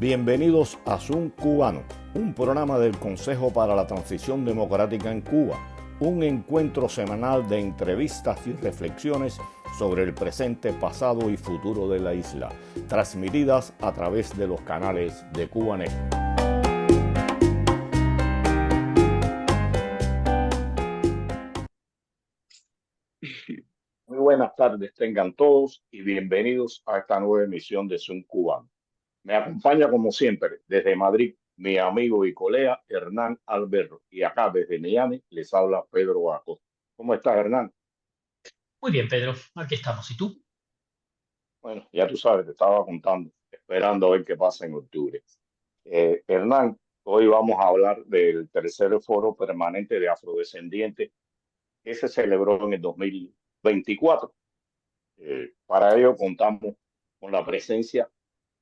Bienvenidos a Zoom Cubano, un programa del Consejo para la Transición Democrática en Cuba, un encuentro semanal de entrevistas y reflexiones sobre el presente, pasado y futuro de la isla, transmitidas a través de los canales de Cubanet. Muy buenas tardes, tengan todos y bienvenidos a esta nueva emisión de Zoom Cubano. Me acompaña como siempre desde Madrid mi amigo y colega Hernán Alberro, y acá desde Miami les habla Pedro Acosta. ¿Cómo estás, Hernán? Muy bien, Pedro, aquí estamos. ¿Y tú? Bueno, ya tú sabes, te estaba contando, esperando a ver qué pasa en octubre. Hernán, hoy vamos a hablar del tercer foro permanente de afrodescendientes que se celebró en el 2024. Para ello contamos con la presencia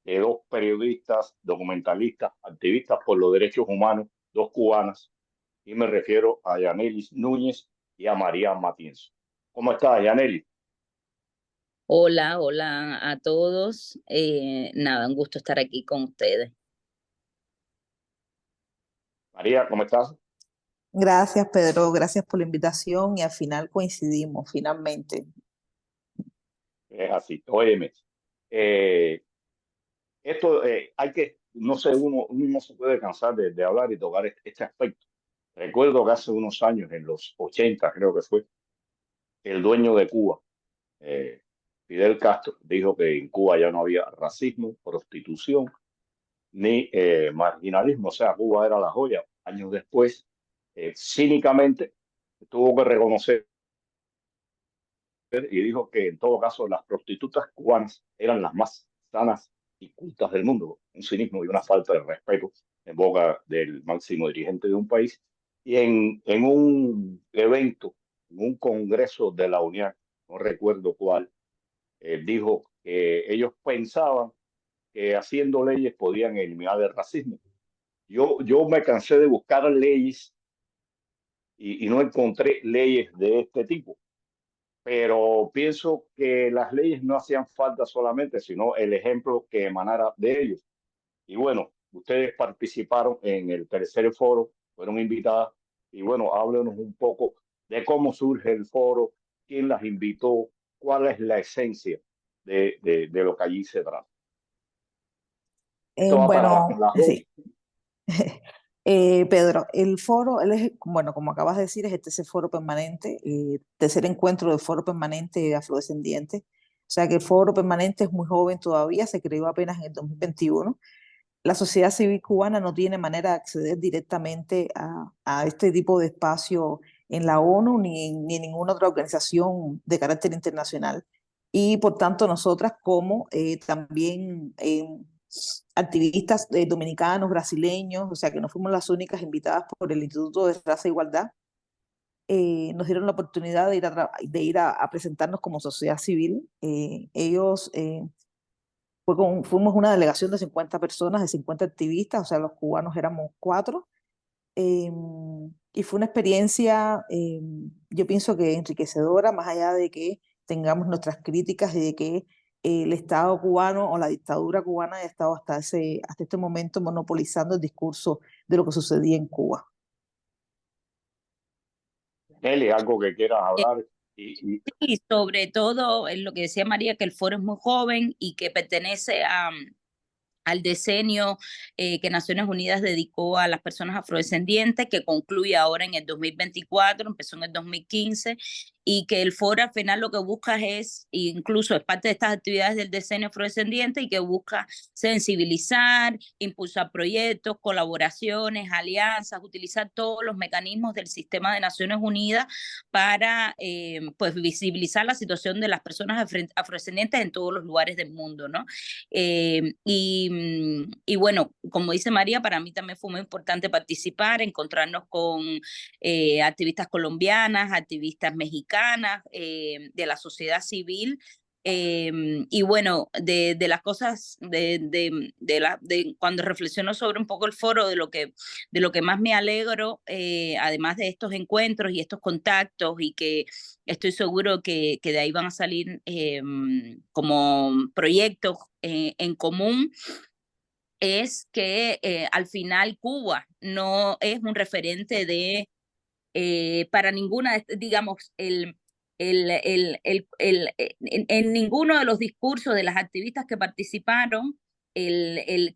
de dos periodistas, documentalistas, activistas por los derechos humanos, dos cubanas, y me refiero a Yanelis Núñez y a María Matienzo. ¿Cómo estás, Yanelis? Hola, hola a todos. Nada, un gusto estar aquí con ustedes. María, ¿cómo estás? Gracias, Pedro. Gracias por la invitación y al final coincidimos, finalmente. Es así. Óyeme, eh, esto hay que, no sé, uno no se puede cansar de hablar y tocar este aspecto. Recuerdo que hace unos años, en los 80 creo que fue, el dueño de Cuba, Fidel Castro, dijo que en Cuba ya no había racismo, prostitución ni marginalismo. O sea, Cuba era la joya. Años después, cínicamente, tuvo que reconocer y dijo que en todo caso las prostitutas cubanas eran las más sanas y cultas del mundo. Un cinismo y una falta de respeto en boca del máximo dirigente de un país. Y en un evento, en un congreso de la UNIAC, no recuerdo cuál, dijo que ellos pensaban que haciendo leyes podían eliminar el racismo. Yo me cansé de buscar leyes y no encontré leyes de este tipo, pero pienso que las leyes no hacían falta solamente, sino el ejemplo que emanara de ellos. Y bueno, ustedes participaron en el tercer foro, fueron invitadas, y bueno, háblenos un poco de cómo surge el foro, quién las invitó, cuál es la esencia de lo que allí se trata. Esto va para Bueno, las dos. sí. Pedro, el foro, bueno, como acabas de decir, es el tercer foro permanente, tercer encuentro del foro permanente de afrodescendientes. O sea que el foro permanente es muy joven todavía, se creó apenas en el 2021. La sociedad civil cubana no tiene manera de acceder directamente a este tipo de espacio en la ONU ni en ninguna otra organización de carácter internacional. Y por tanto, nosotras como también activistas dominicanos, brasileños, o sea que no fuimos las únicas invitadas por el Instituto de Raza e Igualdad, nos dieron la oportunidad de ir a presentarnos como sociedad civil. Ellos fuimos una delegación de 50 personas, de 50 activistas, o sea, los cubanos éramos 4. Y fue una experiencia, yo pienso que enriquecedora, más allá de que tengamos nuestras críticas y de que el Estado cubano o la dictadura cubana haya estado hasta este momento monopolizando el discurso de lo que sucedía en Cuba. Nelly, algo que quieras hablar. Y sobre todo, en lo que decía María, que el foro es muy joven y que pertenece al decenio que Naciones Unidas dedicó a las personas afrodescendientes, que concluye ahora en el 2024, empezó en el 2015, y que el foro al final lo que busca es, incluso es parte de estas actividades del decenio afrodescendiente, y que busca sensibilizar, impulsar proyectos, colaboraciones, alianzas, utilizar todos los mecanismos del sistema de Naciones Unidas para pues visibilizar la situación de las personas afrodescendientes en todos los lugares del mundo, ¿no? Y bueno, como dice María, para mí también fue muy importante participar, encontrarnos con activistas colombianas, activistas mexicanas, de la sociedad civil. Y bueno, de las cosas, cuando reflexiono sobre un poco el foro, de lo que más me alegro, además de estos encuentros y estos contactos, y que estoy seguro que de ahí van a salir como proyectos en común, es que al final Cuba no es un referente de para ninguna, digamos, en ninguno de los discursos de las activistas que participaron,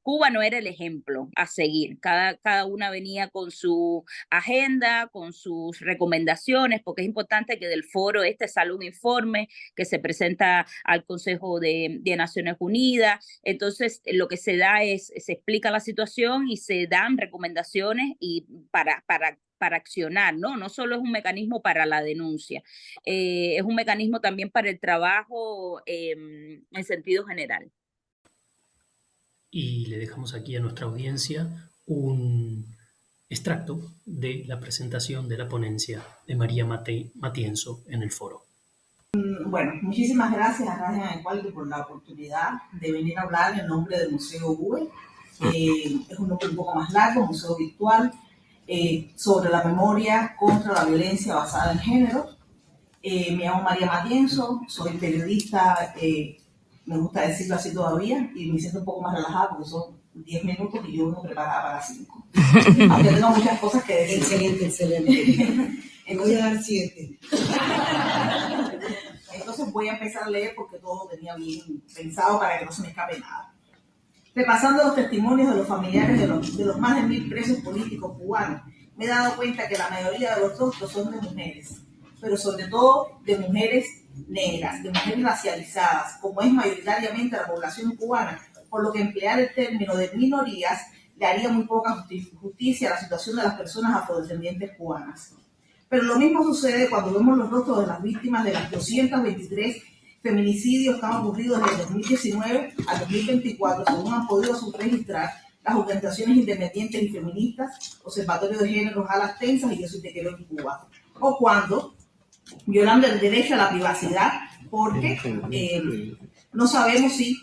Cuba no era el ejemplo a seguir. Cada una venía con su agenda, con sus recomendaciones, porque es importante que del foro salga un informe que se presenta al Consejo de Naciones Unidas. Entonces, lo que se da se explica la situación y se dan recomendaciones y para accionar, ¿no? No solo es un mecanismo para la denuncia, es un mecanismo también para el trabajo en sentido general. Y le dejamos aquí a nuestra audiencia un extracto de la presentación de la ponencia de María Matienzo en el foro. Bueno, muchísimas gracias a Ryan Equality por la oportunidad de venir a hablar en nombre del Museo UVE. Es un nombre un poco más largo, Museo Virtual, sobre la memoria contra la violencia basada en género. Me llamo María Matienzo, soy periodista, me gusta decirlo así todavía, y me siento un poco más relajada porque son 10 minutos y yo no preparada para 5. Aunque tengo muchas cosas que decir. Excelente. Voy a dar 7. Entonces voy a empezar a leer porque todo tenía bien pensado para que no se me escape nada. Repasando los testimonios de los familiares de los más de 1000 presos políticos cubanos, me he dado cuenta que la mayoría de los rostros son de mujeres, pero sobre todo de mujeres negras, de mujeres racializadas, como es mayoritariamente la población cubana, por lo que emplear el término de minorías le haría muy poca justicia a la situación de las personas afrodescendientes cubanas. Pero lo mismo sucede cuando vemos los rostros de las víctimas de las 223 feminicidios que han ocurrido desde el 2019 al 2024, según han podido subregistrar las organizaciones independientes y feministas, Observatorio de Género, Alas Tensas y Yo Soy Te Quiero en Cuba. O cuando, violando el derecho a la privacidad, porque no sabemos si...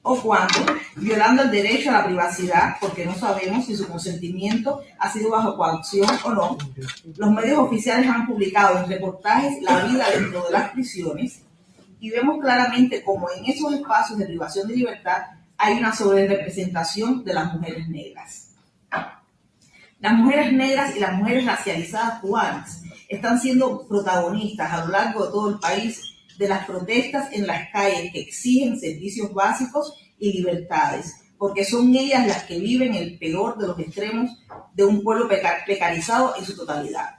O cuando, violando el derecho a la privacidad, porque no sabemos si su consentimiento ha sido bajo coacción o no, los medios oficiales han publicado en reportajes la vida dentro de las prisiones y vemos claramente cómo en esos espacios de privación de libertad hay una sobrerepresentación de las mujeres negras. Las mujeres negras y las mujeres racializadas cubanas están siendo protagonistas a lo largo de todo el país de las protestas en las calles que exigen servicios básicos y libertades, porque son ellas las que viven el peor de los extremos de un pueblo precarizado en su totalidad.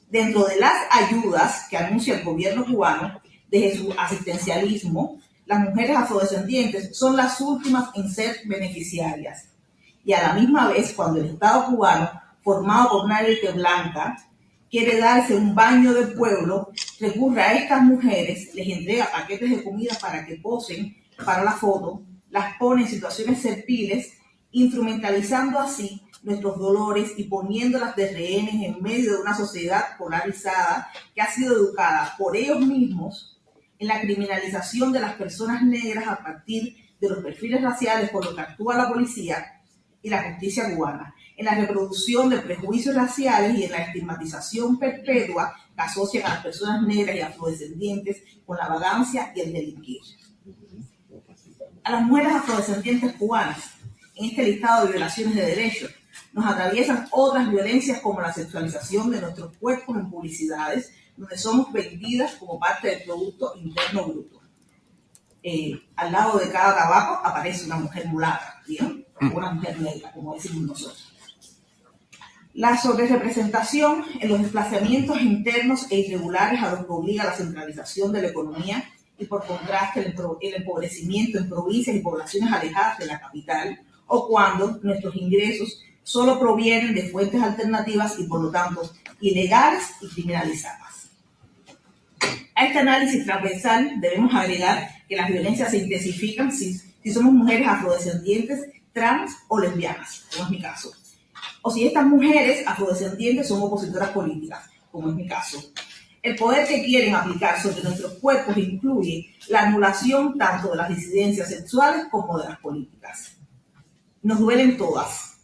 Dentro de las ayudas que anuncia el gobierno cubano, desde su asistencialismo, las mujeres afrodescendientes son las últimas en ser beneficiarias. Y a la misma vez, cuando el Estado cubano, formado por una élite blanca, quiere darse un baño de pueblo, recurre a estas mujeres, les entrega paquetes de comida para que posen para la foto, las pone en situaciones serviles, instrumentalizando así nuestros dolores y poniéndolas de rehenes en medio de una sociedad polarizada que ha sido educada por ellos mismos en la criminalización de las personas negras a partir de los perfiles raciales por lo que actúa la policía y la justicia cubana, en la reproducción de prejuicios raciales y en la estigmatización perpetua que asocian a las personas negras y afrodescendientes con la vagancia y el delinquir. A las mujeres afrodescendientes cubanas, en este listado de violaciones de derechos, nos atraviesan otras violencias como la sexualización de nuestros cuerpos en publicidades, donde somos vendidas como parte del Producto Interno Bruto. Al lado de cada tabaco aparece una mujer mulata, ¿bien? Una mujer negra, como decimos nosotros. La sobrerepresentación en los desplazamientos internos e irregulares a los que obliga la centralización de la economía y por contraste el empobrecimiento en provincias y poblaciones alejadas de la capital, o cuando nuestros ingresos solo provienen de fuentes alternativas y por lo tanto ilegales y criminalizadas. A este análisis transversal debemos agregar que las violencias se intensifican si somos mujeres afrodescendientes, trans o lesbianas, como es mi caso. O si estas mujeres afrodescendientes son opositoras políticas, como es mi caso. El poder que quieren aplicar sobre nuestros cuerpos incluye la anulación tanto de las disidencias sexuales como de las políticas. Nos duelen todas.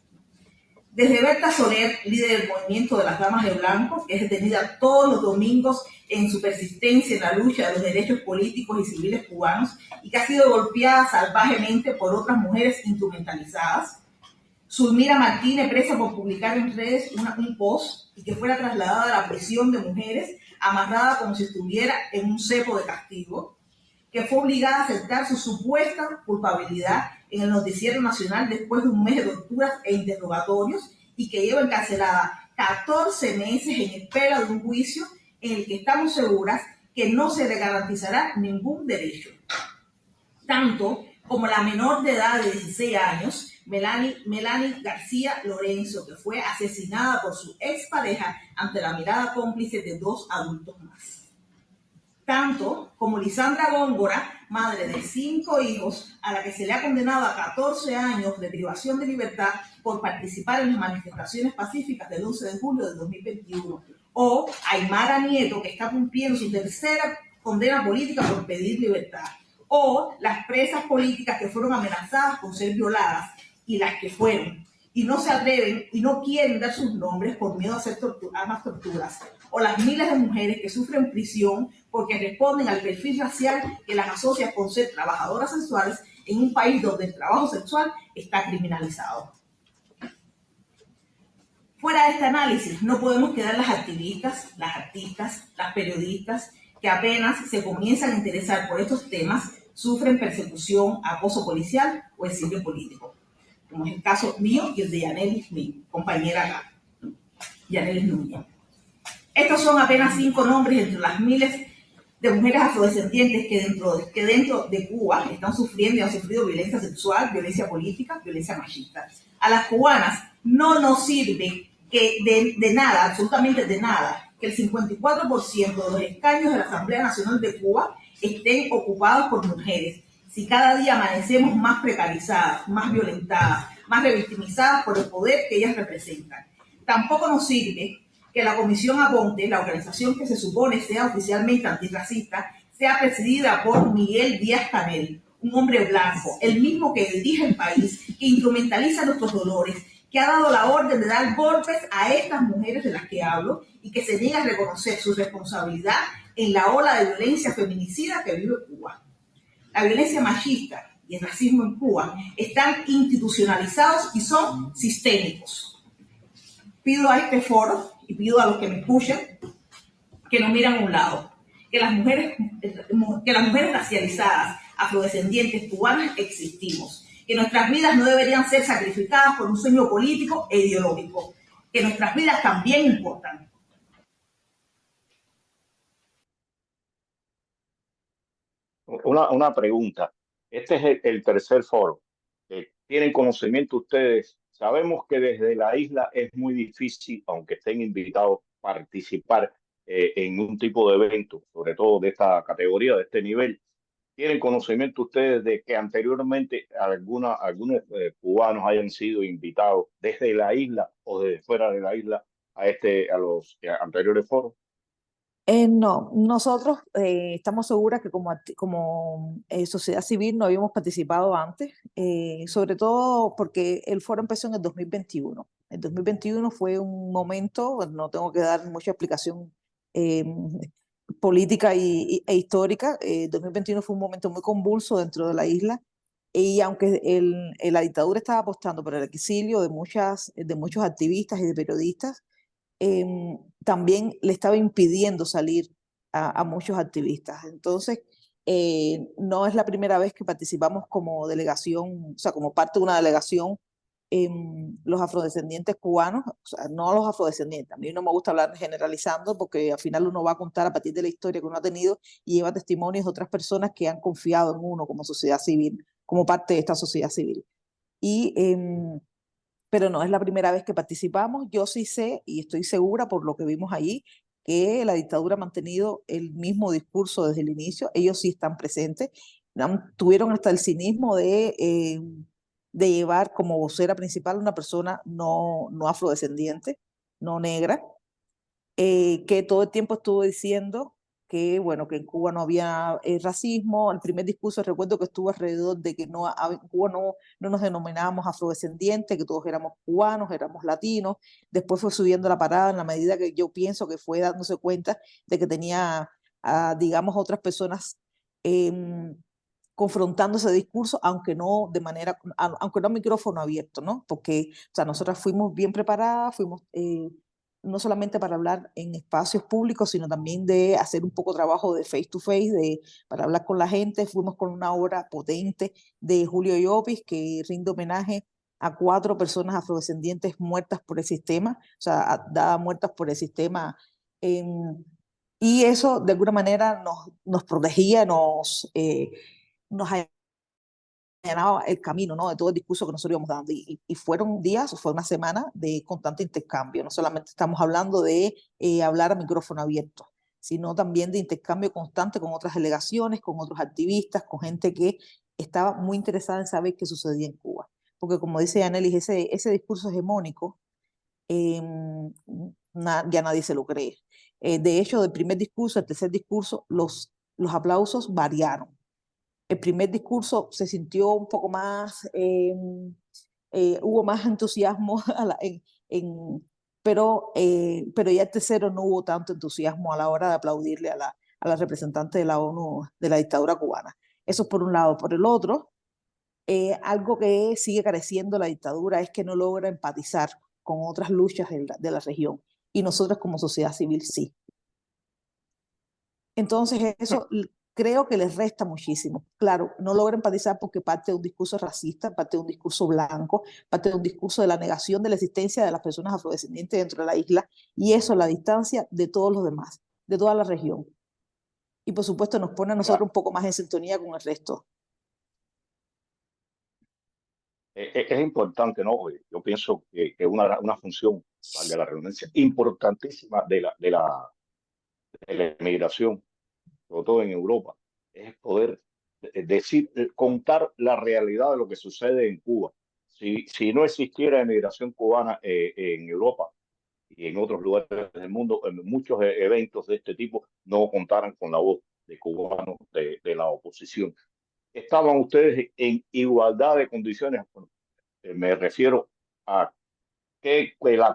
Desde Berta Soler, líder del movimiento de las Damas de Blanco, que es detenida todos los domingos en su persistencia en la lucha de los derechos políticos y civiles cubanos y que ha sido golpeada salvajemente por otras mujeres instrumentalizadas. Zulmira Martínez, presa por publicar en redes un post y que fuera trasladada a la prisión de mujeres, amarrada como si estuviera en un cepo de castigo, que fue obligada a aceptar su supuesta culpabilidad en el noticiero nacional después de un mes de torturas e interrogatorios y que lleva encarcelada 14 meses en espera de un juicio en el que estamos seguras que no se le garantizará ningún derecho. Tanto como la menor de edad de 16 años, Melanie García Lorenzo, que fue asesinada por su expareja ante la mirada cómplice de 2 adultos más. Tanto como Lisandra Góngora, madre de 5 hijos, a la que se le ha condenado a 14 años de privación de libertad por participar en las manifestaciones pacíficas del 11 de julio de 2021. O Aymara Nieto, que está cumpliendo su tercera condena política por pedir libertad. O las presas políticas que fueron amenazadas con ser violadas y las que fueron y no se atreven y no quieren dar sus nombres por miedo a hacer más torturas, o las miles de mujeres que sufren prisión porque responden al perfil racial que las asocia con ser trabajadoras sexuales en un país donde el trabajo sexual está criminalizado. Fuera de este análisis, no podemos quedar las activistas, las artistas, las periodistas que apenas se comienzan a interesar por estos temas sufren persecución, acoso policial o exilio político, como es el caso mío y el de Yanelis, mi compañera acá, Yanelis Núñez. Estos son apenas 5 nombres entre las miles de mujeres afrodescendientes que dentro de Cuba están sufriendo y han sufrido violencia sexual, violencia política, violencia machista. A las cubanas no nos sirve que de nada, absolutamente de nada, que el 54% de los escaños de la Asamblea Nacional de Cuba estén ocupados por mujeres, si cada día amanecemos más precarizadas, más violentadas, más revictimizadas por el poder que ellas representan. Tampoco nos sirve que la Comisión Aponte, la organización que se supone sea oficialmente antirracista, sea presidida por Miguel Díaz-Canel, un hombre blanco, el mismo que dirige el país, que instrumentaliza nuestros dolores, que ha dado la orden de dar golpes a estas mujeres de las que hablo y que se niega a reconocer su responsabilidad en la ola de violencia feminicida que vive Cuba. La violencia machista y el racismo en Cuba están institucionalizados y son sistémicos. Pido a este foro y pido a los que me escuchan que nos miren a un lado, que las mujeres racializadas, afrodescendientes cubanas existimos, que nuestras vidas no deberían ser sacrificadas por un sueño político e ideológico, que nuestras vidas también importan. Una pregunta. Este es el tercer foro. ¿Tienen conocimiento ustedes? Sabemos que desde la isla es muy difícil, aunque estén invitados, participar en un tipo de evento, sobre todo de esta categoría, de este nivel. ¿Tienen conocimiento ustedes de que anteriormente algunos cubanos hayan sido invitados desde la isla o desde fuera de la isla a los anteriores foros? No, nosotros estamos seguras que como sociedad civil no habíamos participado antes, sobre todo porque el foro empezó en el 2021. El 2021 fue un momento, no tengo que dar mucha explicación política e histórica. 2021 fue un momento muy convulso dentro de la isla y aunque la dictadura estaba apostando por el exilio de muchos activistas y de periodistas, también le estaba impidiendo salir a muchos activistas. Entonces, no es la primera vez que participamos como delegación, o sea, como parte de una delegación, los afrodescendientes cubanos, o sea, no los afrodescendientes. A mí no me gusta hablar generalizando porque al final uno va a contar a partir de la historia que uno ha tenido y lleva testimonios de otras personas que han confiado en uno como sociedad civil, como parte de esta sociedad civil. Pero no es la primera vez que participamos. Yo sí sé y estoy segura por lo que vimos allí que la dictadura ha mantenido el mismo discurso desde el inicio. Ellos sí están presentes. Tuvieron hasta el cinismo de llevar como vocera principal una persona no afrodescendiente, no negra, que todo el tiempo estuvo diciendo que, bueno, que en Cuba no había racismo. El primer discurso recuerdo que estuvo alrededor de que no, en Cuba no nos denominábamos afrodescendientes, que todos éramos cubanos, éramos latinos. Después fue subiendo la parada en la medida que yo pienso que fue dándose cuenta de que tenía, digamos, otras personas confrontando ese discurso, aunque no de manera, aunque no a micrófono abierto, ¿no? Porque, o sea, nosotras fuimos bien preparadas, fuimos no solamente para hablar en espacios públicos, sino también de hacer un poco trabajo de face to face, para hablar con la gente. Fuimos con una obra potente de Julio Llopis que rinde homenaje a 4 personas afrodescendientes muertas por el sistema, o sea, dadas muertas por el sistema. Y eso, de alguna manera, nos protegía, nos allanaba el camino, ¿no? De todo el discurso que nosotros íbamos dando. Y fueron días, fue una semana de constante intercambio. No solamente estamos hablando de hablar a micrófono abierto, sino también de intercambio constante con otras delegaciones, con otros activistas, con gente que estaba muy interesada en saber qué sucedía en Cuba. Porque como dice Yanelis, ese discurso hegemónico ya nadie se lo cree. De hecho, del primer discurso al tercer discurso, los aplausos variaron. El primer discurso se sintió un poco más, hubo más entusiasmo, pero ya el tercero no hubo tanto entusiasmo a la hora de aplaudirle a la representante de la ONU de la dictadura cubana. Eso por un lado. Por el otro, algo que sigue careciendo la dictadura es que no logra empatizar con otras luchas de la región. Y nosotros como sociedad civil sí. Entonces eso creo que les resta muchísimo. Claro, no logra empatizar porque parte de un discurso racista, parte de un discurso blanco, parte de un discurso de la negación de la existencia de las personas afrodescendientes dentro de la isla, y eso la distancia de todos los demás, de toda la región. Y por supuesto nos pone a nosotros un poco más en sintonía con el resto. Es importante, ¿no? Yo pienso que una función, valga la redundancia, importantísima de la emigración, sobre todo en Europa, es poder contar la realidad de lo que sucede en Cuba. Si no existiera emigración cubana en Europa y en otros lugares del mundo, en muchos eventos de este tipo no contaran con la voz de cubanos de la oposición. ¿Estaban ustedes en igualdad de condiciones? Bueno, me refiero a que la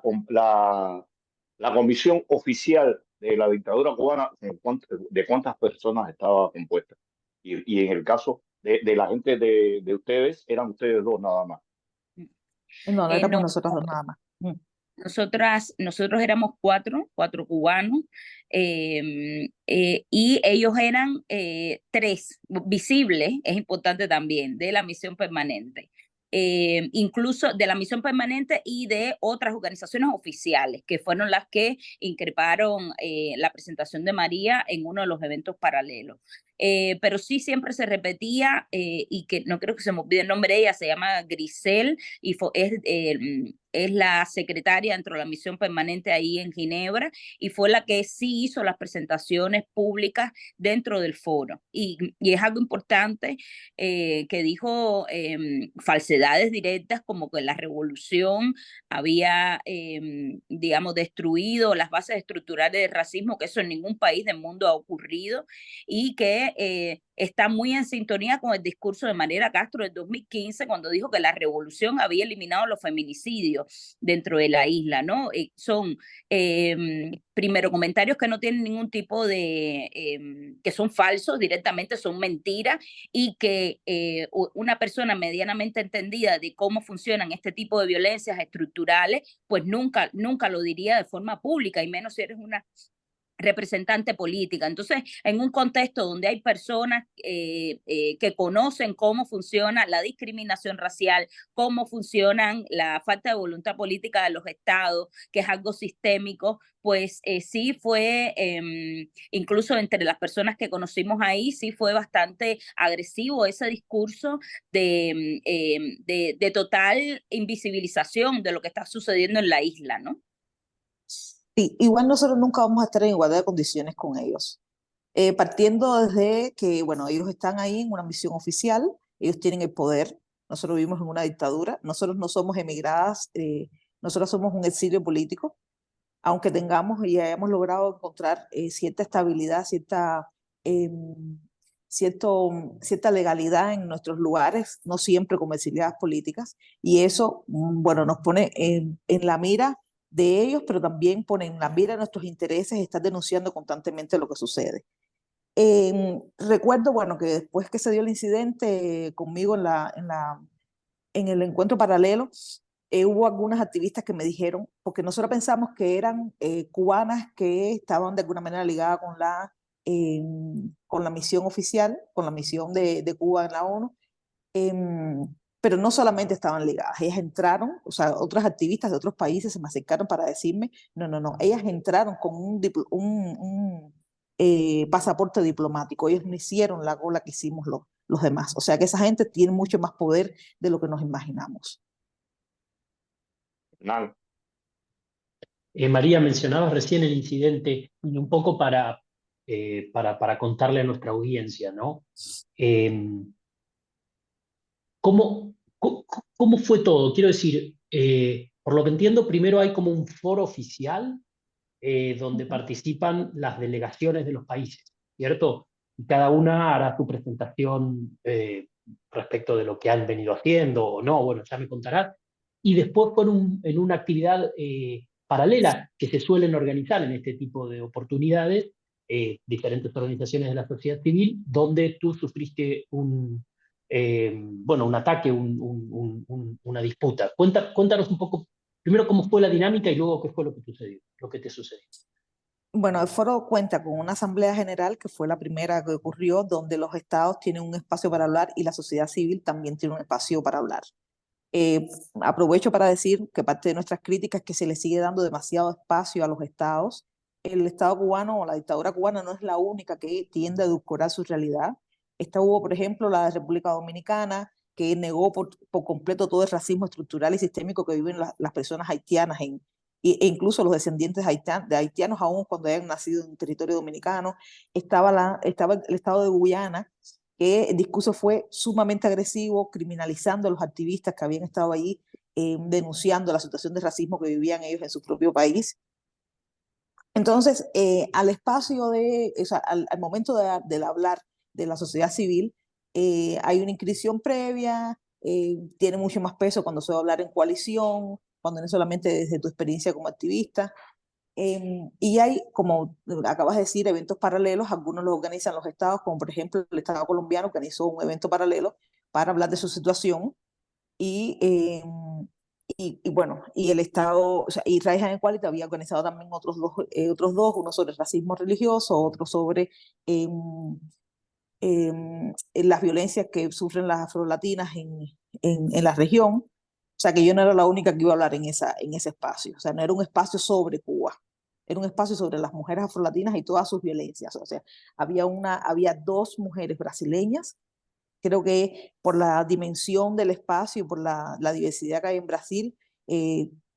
comisión oficial de la dictadura cubana, de cuántas personas estaba compuesta. Y en el caso de la gente de ustedes, eran ustedes 2 nada más. No, éramos No, nosotros 2 nada más. nosotros éramos cuatro cubanos, y ellos eran 3 visibles, es importante también, de la misión permanente. Incluso de la misión permanente y de otras organizaciones oficiales, que fueron las que increparon la presentación de María en uno de los eventos paralelos. Pero sí siempre se repetía, y que no creo que se me olvide el nombre de ella, se llama Grisel, y es la secretaria dentro de la misión permanente ahí en Ginebra, y fue la que sí hizo las presentaciones públicas dentro del foro. Y es algo importante, que dijo falsedades directas, como que la revolución había, digamos, destruido las bases estructurales del racismo, que eso en ningún país del mundo ha ocurrido, y que está muy en sintonía con el discurso de Mariela Castro del 2015, cuando dijo que la revolución había eliminado los feminicidios dentro de la isla, ¿no? Son, primero, comentarios que no tienen ningún tipo de, que son falsos, directamente son mentiras, y que una persona medianamente entendida de cómo funcionan este tipo de violencias estructurales, pues nunca lo diría de forma pública, y menos si eres una representante política. Entonces, en un contexto donde hay personas que conocen cómo funciona la discriminación racial, cómo funcionan la falta de voluntad política de los estados, que es algo sistémico, pues sí fue, incluso entre las personas que conocimos ahí, sí fue bastante agresivo ese discurso de total invisibilización de lo que está sucediendo en la isla, ¿no? Sí, igual nosotros nunca vamos a estar en igualdad de condiciones con ellos. Partiendo desde que, bueno, ellos están ahí en una misión oficial, ellos tienen el poder, nosotros vivimos en una dictadura, nosotros no somos emigradas, nosotros somos un exilio político, aunque tengamos y hayamos logrado encontrar cierta estabilidad, cierta legalidad en nuestros lugares, no siempre con facilidades políticas, y eso, bueno, nos pone en la mira de ellos, pero también pone en la mira nuestros intereses, estar denunciando constantemente lo que sucede. Recuerdo, bueno, que después que se dio el incidente conmigo en el encuentro paralelo, hubo algunas activistas que me dijeron, porque nosotros pensamos que eran cubanas que estaban de alguna manera ligadas con la misión oficial, con la misión de Cuba en la ONU, pero no solamente estaban ligadas, ellas entraron, o sea, otras activistas de otros países se me acercaron para decirme, no, ellas entraron con un pasaporte diplomático, ellos no hicieron la cola que hicimos los demás, o sea que esa gente tiene mucho más poder de lo que nos imaginamos. Nada. María, mencionabas recién el incidente y un poco para contarle a nuestra audiencia, ¿no? ¿Cómo fue todo? Quiero decir, por lo que entiendo, primero hay como un foro oficial donde participan las delegaciones de los países, ¿cierto? Y cada una hará su presentación respecto de lo que han venido haciendo o no, bueno, ya me contarás. Y después en una actividad paralela que se suelen organizar en este tipo de oportunidades, diferentes organizaciones de la sociedad civil, donde tú sufriste un ataque, una disputa. Cuéntanos un poco, primero cómo fue la dinámica y luego qué fue lo que sucedió, lo que te sucedió. Bueno, el foro cuenta con una asamblea general que fue la primera que ocurrió, donde los estados tienen un espacio para hablar y la sociedad civil también tiene un espacio para hablar. Aprovecho para decir que parte de nuestras críticas es que se le sigue dando demasiado espacio a los estados. El Estado cubano o la dictadura cubana no es la única que tiende a edulcorar su realidad. Hubo, por ejemplo, la República Dominicana, que negó por completo todo el racismo estructural y sistémico que viven las personas haitianas e incluso los descendientes de haitianos, aún cuando hayan nacido en territorio dominicano. Estaba el Estado de Guyana, que el discurso fue sumamente agresivo, criminalizando a los activistas que habían estado allí, denunciando la situación de racismo que vivían ellos en su propio país. Entonces, al momento del hablar de la sociedad civil, hay una inscripción previa, tiene mucho más peso cuando se va a hablar en coalición, cuando no es solamente desde tu experiencia como activista. Y hay, como acabas de decir, eventos paralelos, algunos los organizan los estados, como por ejemplo el Estado colombiano organizó un evento paralelo para hablar de su situación, y bueno, y el Estado, o sea, y Rise and Equality había organizado también otros dos, uno sobre racismo religioso, otro sobre las violencias que sufren las afrolatinas en la región. O sea, que yo no era la única que iba a hablar en ese espacio. O sea, no era un espacio sobre Cuba, era un espacio sobre las mujeres afrolatinas y todas sus violencias. O sea, había dos mujeres brasileñas. Creo que por la dimensión del espacio y por la diversidad que hay en Brasil,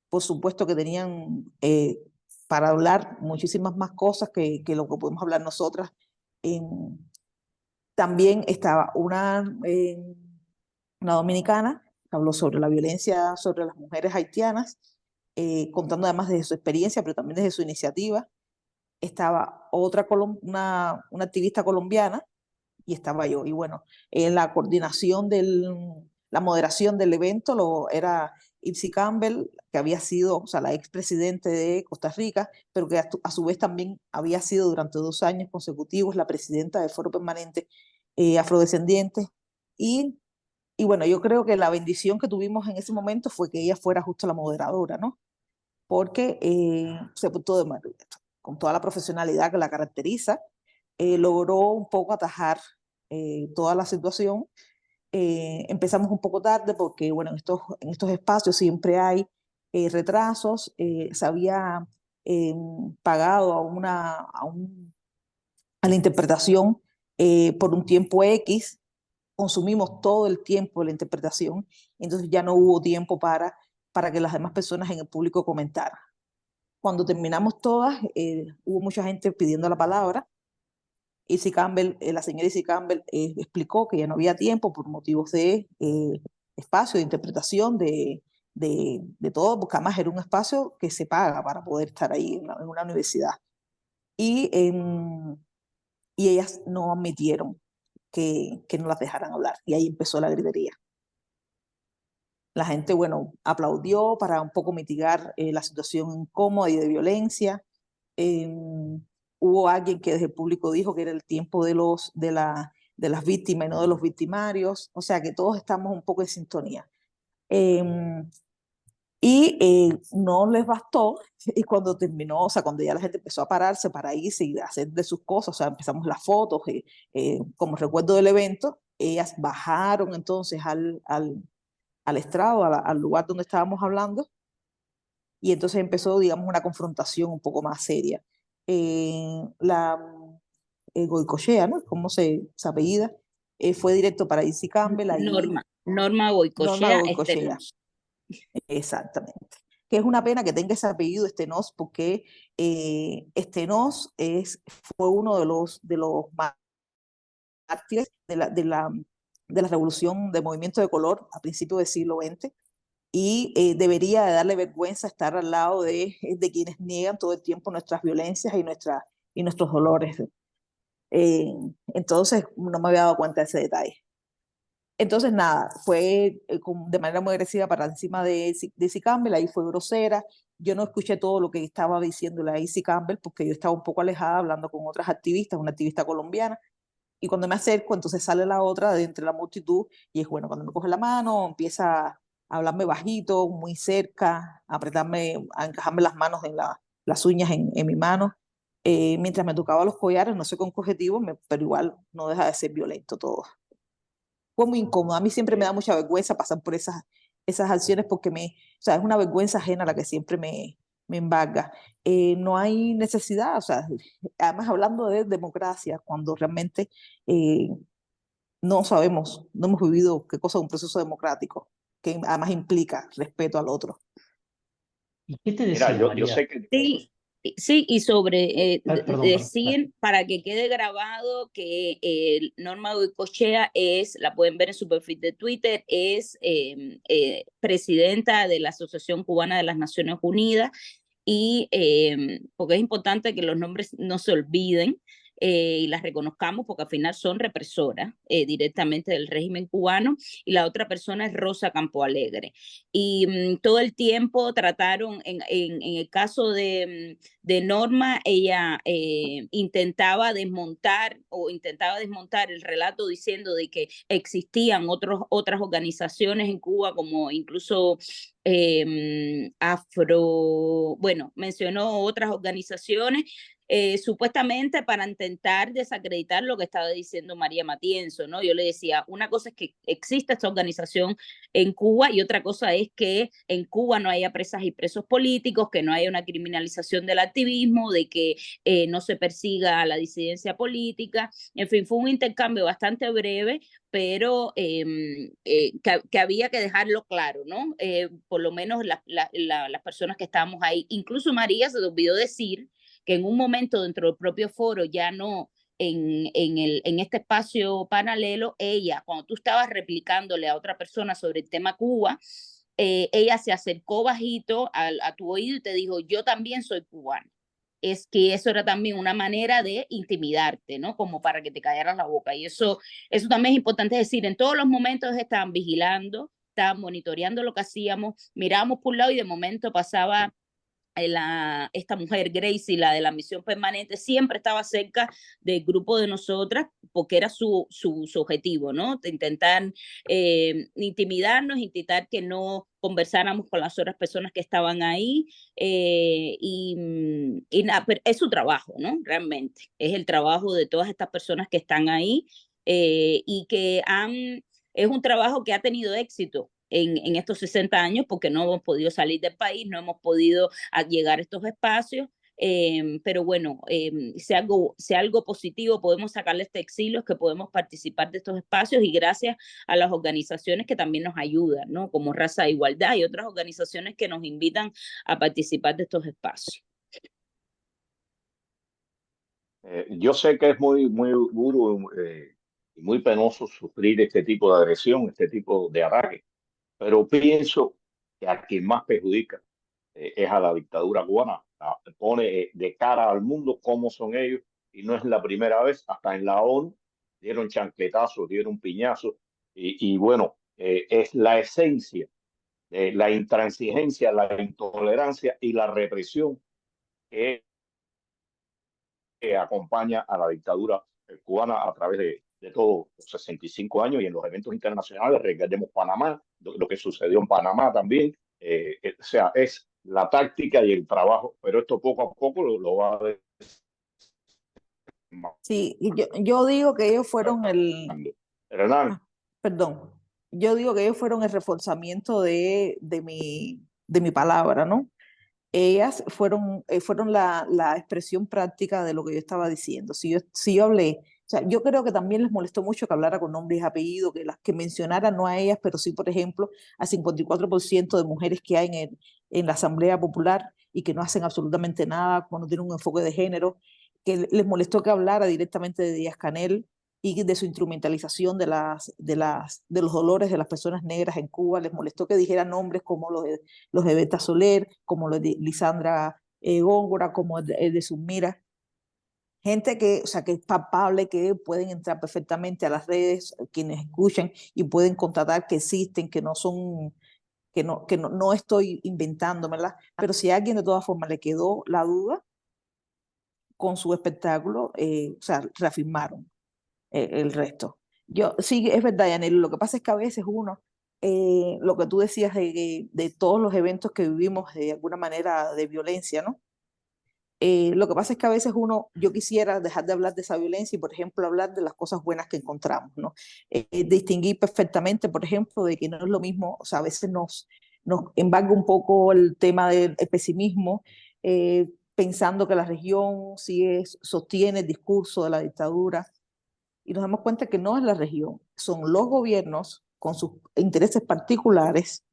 por supuesto que tenían para hablar muchísimas más cosas que lo que podemos hablar nosotras. También estaba una dominicana que habló sobre la violencia sobre las mujeres haitianas, contando además de su experiencia, pero también desde su iniciativa. Estaba una activista colombiana y estaba yo. Y bueno, en la coordinación la moderación del evento era Ipsy Campbell, que había sido, o sea, la expresidente de Costa Rica, pero que a su vez también había sido durante 2 años consecutivos la presidenta del Foro Permanente Afrodescendientes. Y bueno, yo creo que la bendición que tuvimos en ese momento fue que ella fuera justo la moderadora, ¿no? Porque se puso con toda la profesionalidad que la caracteriza, logró un poco atajar toda la situación. Empezamos un poco tarde porque, bueno, en estos espacios siempre hay retrasos. Se había pagado a la interpretación por un tiempo X. Consumimos todo el tiempo de la interpretación, entonces ya no hubo tiempo para que las demás personas en el público comentaran. Cuando terminamos todas, hubo mucha gente pidiendo la palabra. La señora Ipsy Campbell explicó que ya no había tiempo por motivos de espacio, de interpretación, de de todo, porque además era un espacio que se paga para poder estar ahí en una universidad. Y, y ellas no admitieron que no las dejaran hablar. Y ahí empezó la gritería. La gente, bueno, aplaudió para un poco mitigar la situación incómoda y de violencia. Hubo alguien que desde el público dijo que era el tiempo de las víctimas y no de los victimarios. O sea que todos estamos un poco en sintonía. No les bastó, y cuando terminó, o sea, cuando ya la gente empezó a pararse para irse y hacer de sus cosas, o sea, empezamos las fotos, como recuerdo del evento, ellas bajaron entonces al estrado, al lugar donde estábamos hablando, y entonces empezó, digamos, una confrontación un poco más seria. La Goicoechea, ¿no? ¿Cómo se apellida? Fue directo para Izzy Campbell, ahí Norma Norma Goicoechea Goicoechea. Exactamente. Que es una pena que tenga ese apellido Stenós, porque Stenós fue uno de los mártires de la revolución del movimiento de color a principios del siglo XX, y debería de darle vergüenza estar al lado de quienes niegan todo el tiempo nuestras violencias y nuestros dolores. Entonces no me había dado cuenta de ese detalle. Entonces, nada, fue de manera muy agresiva para encima de Izzy Campbell, ahí fue grosera. Yo no escuché todo lo que estaba diciendo la Izzy Campbell porque yo estaba un poco alejada hablando con otras activistas, una activista colombiana, y cuando me acerco, entonces sale la otra de entre la multitud, y es bueno, cuando me coge la mano, empieza a hablarme bajito, muy cerca, a apretarme, a encajarme las manos las uñas en mi mano, mientras me tocaba los collares, no sé con qué objetivo, pero igual no deja de ser violento todo. Fue muy incómodo. A mí siempre me da mucha vergüenza pasar por esas acciones porque o sea, es una vergüenza ajena la que siempre me embarga. No hay necesidad, o sea, además hablando de democracia, cuando realmente no sabemos, no hemos vivido qué cosa es un proceso democrático, que además implica respeto al otro. ¿Y qué te Mira, decía, yo María? sé que Sí, y sobre Perdón. decir, para que quede grabado, que Norma Goicoechea la pueden ver en su perfil de Twitter, es presidenta de la Asociación Cubana de las Naciones Unidas, y porque es importante que los nombres no se olviden y las reconozcamos, porque al final son represoras directamente del régimen cubano, y la otra persona es Rosa Campoalegre. Y todo el tiempo trataron, en el caso de Norma, ella intentaba desmontar el relato diciendo de que existían otras organizaciones en Cuba, como incluso bueno, mencionó otras organizaciones, supuestamente para intentar desacreditar lo que estaba diciendo María Matienzo, ¿no? Yo le decía, una cosa es que exista esta organización en Cuba, y otra cosa es que en Cuba no haya presas y presos políticos, que no haya una criminalización del activismo, de que no se persiga a la disidencia política. En fin, fue un intercambio bastante breve, pero que había que dejarlo claro, ¿no? Por lo menos las personas que estábamos ahí, incluso María se olvidó decir que en un momento dentro del propio foro, ya no en este espacio paralelo, ella, cuando tú estabas replicándole a otra persona sobre el tema Cuba, ella se acercó bajito a tu oído y te dijo, yo también soy cubana. Es que eso era también una manera de intimidarte, ¿no? Como para que te callaras la boca. Y eso también es importante decir, en todos los momentos estaban vigilando, estaban monitoreando lo que hacíamos, mirábamos por un lado y de momento pasaba esta mujer, Gracie, la de la misión permanente, siempre estaba cerca del grupo de nosotras, porque era su objetivo, ¿no? De intentar intimidarnos, intentar que no conversáramos con las otras personas que estaban ahí, y nada, pero es su trabajo, ¿no? Realmente, es el trabajo de todas estas personas que están ahí, y que es un trabajo que ha tenido éxito en estos 60 años, porque no hemos podido salir del país, no hemos podido llegar a estos espacios, pero bueno, sea algo positivo, podemos sacarle este exilio, es que podemos participar de estos espacios, y gracias a las organizaciones que también nos ayudan, ¿no? Como Raza de Igualdad y otras organizaciones que nos invitan a participar de estos espacios. yo sé que es muy, muy duro y muy penoso sufrir este tipo de agresión, este tipo de ataque, pero pienso que a quien más perjudica es a la dictadura cubana. Pone de cara al mundo cómo son ellos, y no es la primera vez. Hasta en la ONU dieron chancletazos, dieron piñazos, y bueno, es la esencia de la intransigencia, la intolerancia y la represión que acompaña a la dictadura cubana a través de todos los 65 años, y en los eventos internacionales. Recordemos Panamá, lo que sucedió en Panamá también. O sea, es la táctica y el trabajo, pero esto poco a poco lo va a ver. Sí, y yo digo que ellos fueron Hernán. Perdón, yo digo que ellos fueron el reforzamiento de mi palabra, ¿no? Ellas fueron la expresión práctica de lo que yo estaba diciendo. Si yo hablé, o sea, yo creo que también les molestó mucho que hablara con nombres y apellidos, que mencionara no a ellas, pero sí, por ejemplo, a 54% de mujeres que hay en la Asamblea Popular y que no hacen absolutamente nada, cuando tienen un enfoque de género, que les molestó que hablara directamente de Díaz-Canel y de su instrumentalización de los dolores de las personas negras en Cuba. Les molestó que dijera nombres como los de Beta Soler, como los de Lisandra Góngora, como el de Zulmira. Gente que, o sea, que es palpable, que pueden entrar perfectamente a las redes, quienes escuchan, y pueden constatar que existen, que no estoy inventándomela, pero si a alguien de todas formas le quedó la duda con su espectáculo, o sea, reafirmaron el resto. Sí, es verdad, Yanel, lo que pasa es que a veces uno, lo que tú decías de todos los eventos que vivimos de alguna manera de violencia, ¿no? Lo que pasa es que a veces yo quisiera dejar de hablar de esa violencia y, por ejemplo, hablar de las cosas buenas que encontramos, ¿no? Distinguir perfectamente, por ejemplo, de que no es lo mismo, o sea, a veces nos embarga un poco el tema del pesimismo, pensando que la región sostiene el discurso de la dictadura, y nos damos cuenta que no es la región, son los gobiernos con sus intereses particulares,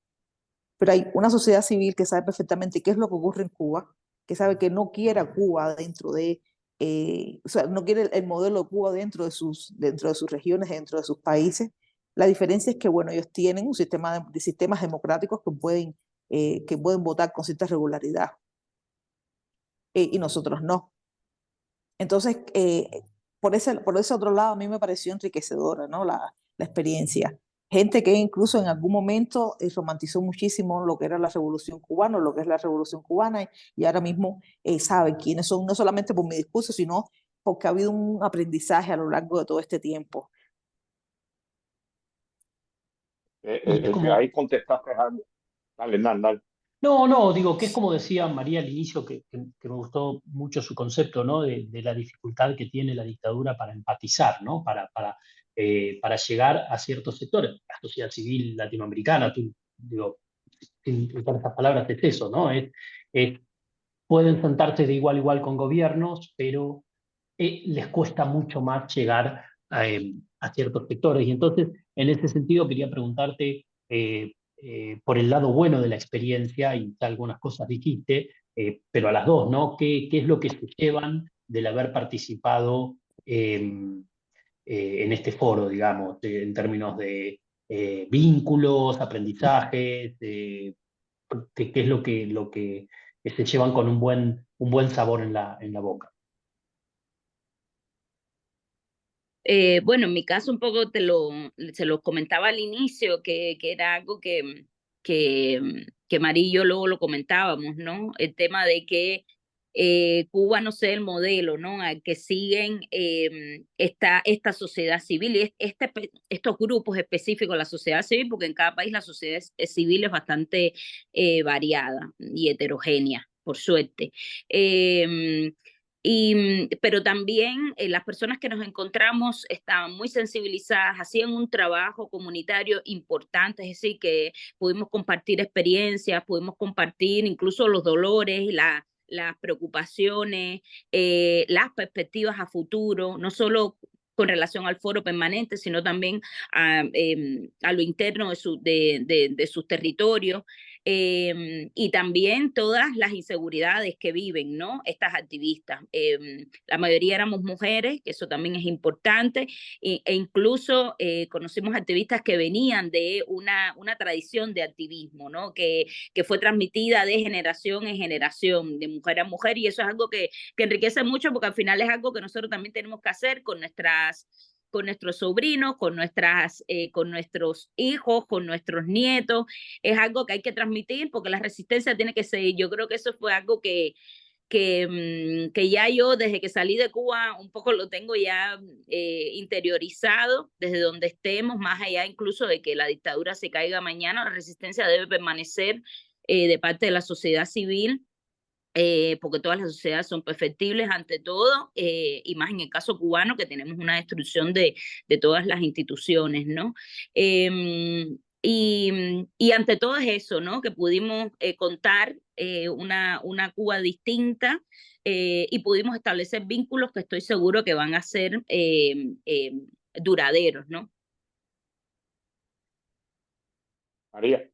pero hay una sociedad civil que sabe perfectamente qué es lo que ocurre en Cuba, que sabe que no quiere a Cuba dentro o sea, no quiere el modelo de Cuba dentro de sus regiones, dentro de sus países. La diferencia es que, bueno, ellos tienen un sistema de sistemas democráticos que pueden votar con cierta regularidad, y nosotros no. Entonces, por ese otro lado, a mí me pareció enriquecedora, ¿no? La experiencia. Gente que incluso en algún momento romantizó muchísimo lo que era la Revolución Cubana, lo que es la Revolución Cubana, y ahora mismo sabe quiénes son, no solamente por mi discurso, sino porque ha habido un aprendizaje a lo largo de todo este tiempo. Ahí contestaste algo. Dale, dale. No, digo que es como decía María al inicio, que me gustó mucho su concepto, ¿no? De la dificultad que tiene la dictadura para empatizar, ¿no? Para llegar a ciertos sectores. La sociedad civil latinoamericana, digo, sin usar esas palabras, es eso, ¿no? Pueden sentarse de igual a igual con gobiernos, pero les cuesta mucho más llegar a ciertos sectores. Y entonces, en ese sentido, quería preguntarte por el lado bueno de la experiencia, y algunas cosas dijiste, pero a las dos, ¿no? ¿Qué es lo que se llevan del haber participado en este foro, digamos, en términos de vínculos, aprendizajes, qué es lo que se llevan con un buen sabor en la boca? Bueno, en mi caso un poco se lo comentaba al inicio, que era algo que María y yo luego lo comentábamos, ¿no? El tema de que Cuba no sea el modelo, ¿no? Al que siguen esta sociedad civil y estos grupos específicos de la sociedad civil, porque en cada país la sociedad civil es bastante variada y heterogénea, por suerte. Pero también las personas que nos encontramos estaban muy sensibilizadas, hacían un trabajo comunitario importante, es decir, que pudimos compartir experiencias, pudimos compartir incluso los dolores y las preocupaciones, las perspectivas a futuro, no solo con relación al foro permanente, sino también a lo interno de sus territorios. y también todas las inseguridades que viven, ¿no? Estas activistas. La mayoría éramos mujeres, que eso también es importante, e incluso conocimos activistas que venían de una tradición de activismo, ¿no? Que fue transmitida de generación en generación, de mujer a mujer, y eso es algo que enriquece mucho, porque al final es algo que nosotros también tenemos que hacer con nuestros sobrinos, con nuestros hijos, con nuestros nietos. Es algo que hay que transmitir, porque la resistencia tiene que seguir. Yo creo que eso fue algo que ya yo desde que salí de Cuba un poco lo tengo ya interiorizado, desde donde estemos, más allá incluso de que la dictadura se caiga mañana, la resistencia debe permanecer de parte de la sociedad civil, porque todas las sociedades son perfectibles ante todo, y más en el caso cubano, que tenemos una destrucción de todas las instituciones, ¿no? Y ante todo es eso, ¿no? Que pudimos contar una Cuba distinta, y pudimos establecer vínculos que estoy seguro que van a ser duraderos, ¿no? María.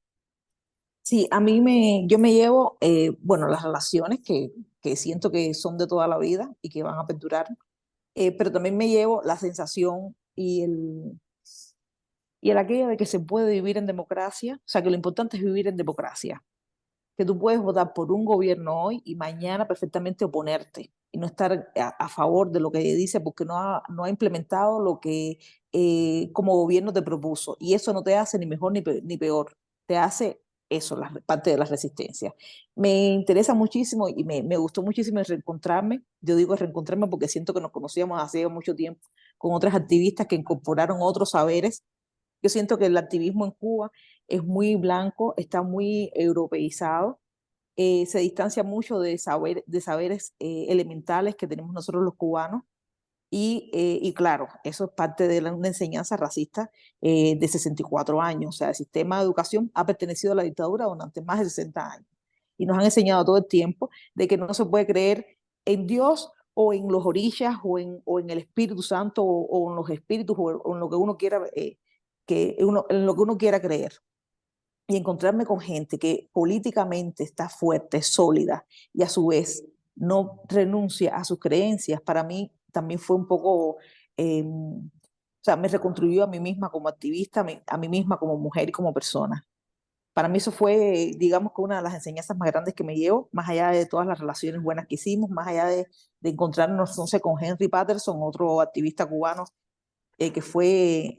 Sí, yo me llevo, bueno, las relaciones que siento que son de toda la vida y que van a perdurar, pero también me llevo la sensación y el aquello de que se puede vivir en democracia, o sea, que lo importante es vivir en democracia, que tú puedes votar por un gobierno hoy y mañana perfectamente oponerte y no estar a favor de lo que dice porque no ha implementado lo que como gobierno te propuso. Y eso no te hace ni mejor ni peor, te hace eso, parte de la resistencia. Me interesa muchísimo y me gustó muchísimo reencontrarme. Yo digo reencontrarme porque siento que nos conocíamos hace mucho tiempo con otras activistas que incorporaron otros saberes. Yo siento que el activismo en Cuba es muy blanco, está muy europeizado, se distancia mucho de saberes elementales que tenemos nosotros los cubanos, y claro, eso es parte de una enseñanza racista de 64 años. O sea, el sistema de educación ha pertenecido a la dictadura durante más de 60 años y nos han enseñado todo el tiempo de que no se puede creer en Dios o en los orillas o en el Espíritu Santo o en los espíritus o en lo que uno quiera, en lo que uno quiera creer. Y encontrarme con gente que políticamente está fuerte, sólida y a su vez no renuncia a sus creencias, para mí también fue un poco, o sea, me reconstruyó a mí misma como activista, a mí misma como mujer y como persona. Para mí eso fue, digamos, que una de las enseñanzas más grandes que me llevo, más allá de todas las relaciones buenas que hicimos, más allá de encontrarnos, no sé, con Henry Patterson, otro activista cubano que fue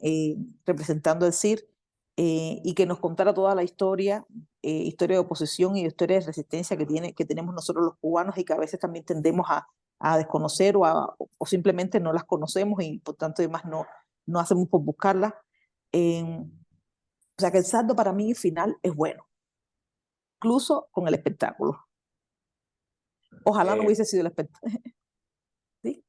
representando el CIR, y que nos contara toda la historia, historia de oposición y historia de resistencia que tenemos nosotros los cubanos y que a veces también tendemos a desconocer o simplemente no las conocemos y por tanto además no hacemos por buscarlas. O sea que el saldo para mí final es bueno, incluso con el espectáculo. Ojalá no hubiese sido el espectáculo. ¿Sí?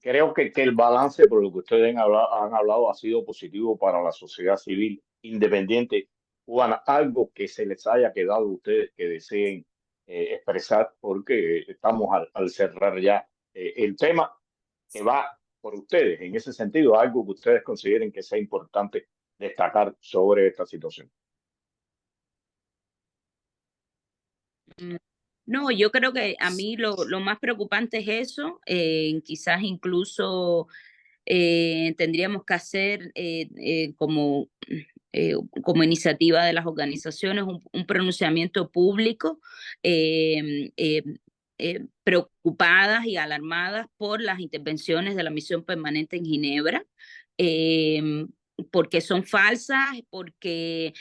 Creo que el balance, por lo que ustedes han hablado, ha sido positivo para la sociedad civil independiente cubana. Algo que se les haya quedado a ustedes que deseen expresar, porque estamos al cerrar ya el tema que va por ustedes. En ese sentido, algo que ustedes consideren que sea importante destacar sobre esta situación. No, yo creo que a mí lo más preocupante es eso, quizás incluso tendríamos que hacer como iniciativa de las organizaciones un pronunciamiento público, preocupadas y alarmadas por las intervenciones de la misión permanente en Ginebra, porque son falsas, porque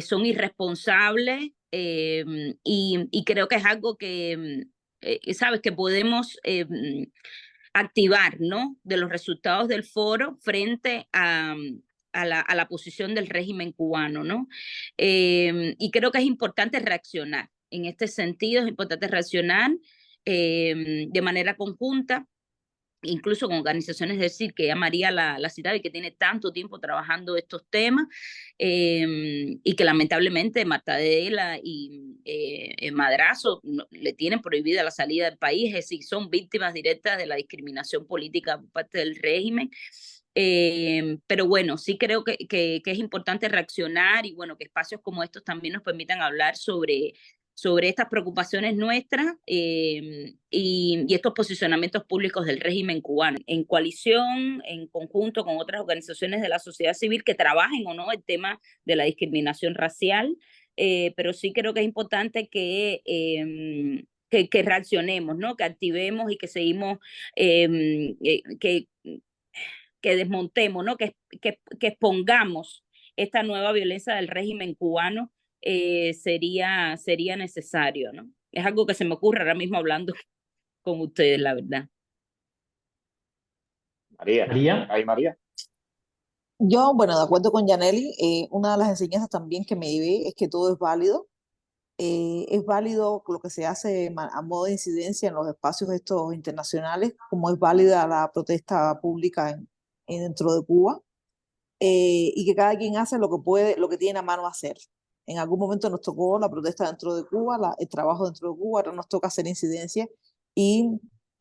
son irresponsables, y creo que es algo que, sabes, que podemos activar, ¿no? De los resultados del foro frente a la posición del régimen cubano, ¿no? Y creo que es importante reaccionar. En este sentido, es importante reaccionar de manera conjunta, incluso con organizaciones, decir, que ya María la citaba y que tiene tanto tiempo trabajando estos temas, y que lamentablemente Marta Dela y Madrazo le tienen prohibida la salida del país, es decir, son víctimas directas de la discriminación política por parte del régimen. Pero bueno, sí creo que es importante reaccionar y bueno, que espacios como estos también nos permitan hablar sobre estas preocupaciones nuestras y estos posicionamientos públicos del régimen cubano, en coalición, en conjunto con otras organizaciones de la sociedad civil que trabajen o no el tema de la discriminación racial, pero sí creo que es importante que reaccionemos, ¿no? Que activemos y que seguimos, que desmontemos, ¿no? Que expongamos esta nueva violencia del régimen cubano sería necesario, ¿no? Es algo que se me ocurre ahora mismo hablando con ustedes, la verdad. María, María. ¿hay María? Yo, bueno, de acuerdo con Yaneli, una de las enseñanzas también que me llevé es que todo es válido lo que se hace a modo de incidencia en los espacios estos internacionales, como es válida la protesta pública dentro de Cuba, y que cada quien hace lo que puede, lo que tiene a mano hacer. En algún momento nos tocó la protesta dentro de Cuba, el trabajo dentro de Cuba, ahora nos toca hacer incidencia y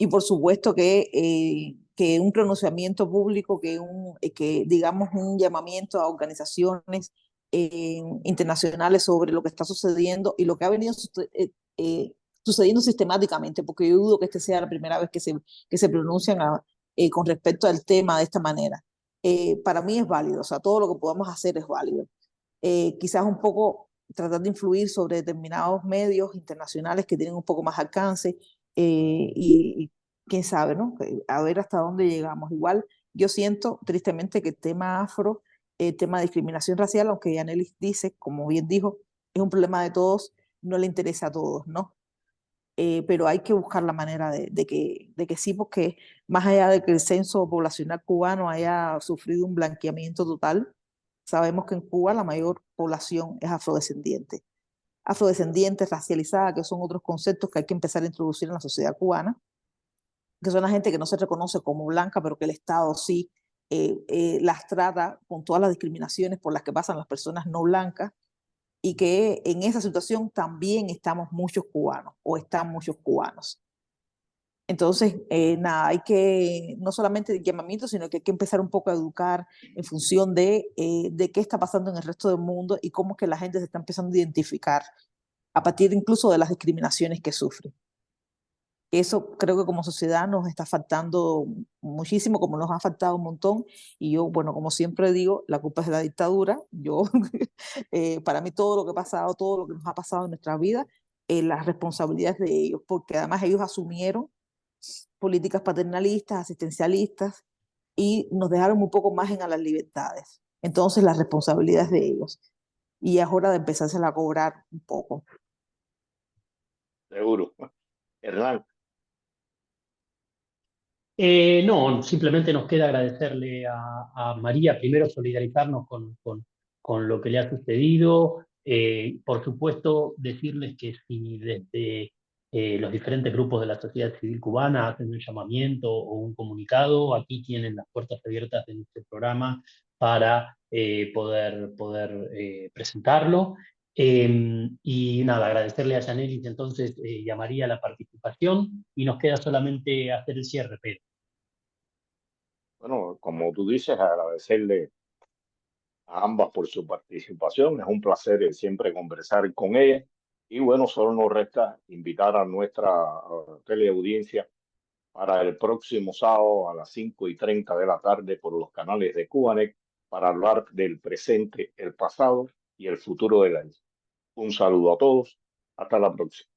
por supuesto que un pronunciamiento público, que digamos un llamamiento a organizaciones internacionales sobre lo que está sucediendo y lo que ha venido sucediendo sistemáticamente, porque yo dudo que esta sea la primera vez que se pronuncian con respecto al tema de esta manera. Para mí es válido, o sea, todo lo que podamos hacer es válido. Quizás un poco tratar de influir sobre determinados medios internacionales que tienen un poco más alcance y quién sabe, ¿no? A ver hasta dónde llegamos. Igual yo siento tristemente que el tema afro, el tema de discriminación racial, aunque Yanelis dice, como bien dijo, es un problema de todos, no le interesa a todos, ¿no? Pero hay que buscar la manera de que sí, porque más allá de que el censo poblacional cubano haya sufrido un blanqueamiento total, sabemos que en Cuba la mayor población es afrodescendiente. Afrodescendiente, racializada, que son otros conceptos que hay que empezar a introducir en la sociedad cubana, que son la gente que no se reconoce como blanca, pero que el Estado sí las trata con todas las discriminaciones por las que pasan las personas no blancas, y que en esa situación también estamos muchos cubanos o están muchos cubanos. Entonces, nada, hay que, no solamente el llamamiento, sino que hay que empezar un poco a educar en función de qué está pasando en el resto del mundo y cómo es que la gente se está empezando a identificar a partir incluso de las discriminaciones que sufre. Eso creo que como sociedad nos está faltando muchísimo, como nos ha faltado un montón. Y yo, bueno, como siempre digo, la culpa es de la dictadura. Yo, para mí todo lo que ha pasado, todo lo que nos ha pasado en nuestra vida, las responsabilidades de ellos, porque además ellos asumieron políticas paternalistas, asistencialistas, y nos dejaron un poco margen a las libertades. Entonces, las responsabilidades de ellos. Y es hora de empezársela a cobrar un poco. Seguro. Hernán. No, simplemente nos queda agradecerle a María, primero solidarizarnos con lo que le ha sucedido. Por supuesto, decirles que si desde los diferentes grupos de la sociedad civil cubana hacen un llamamiento o un comunicado, aquí tienen las puertas abiertas de nuestro programa para poder presentarlo. Y nada, agradecerle a Yanelis entonces y a María la participación y nos queda solamente hacer el cierre, Pedro. Bueno, como tú dices, agradecerle a ambas por su participación. Es un placer siempre conversar con ellas. Y bueno, solo nos resta invitar a nuestra teleaudiencia para el próximo sábado a las 5:30 de la tarde por los canales de Cubanet para hablar del presente, el pasado y el futuro de la isla. Un saludo a todos. Hasta la próxima.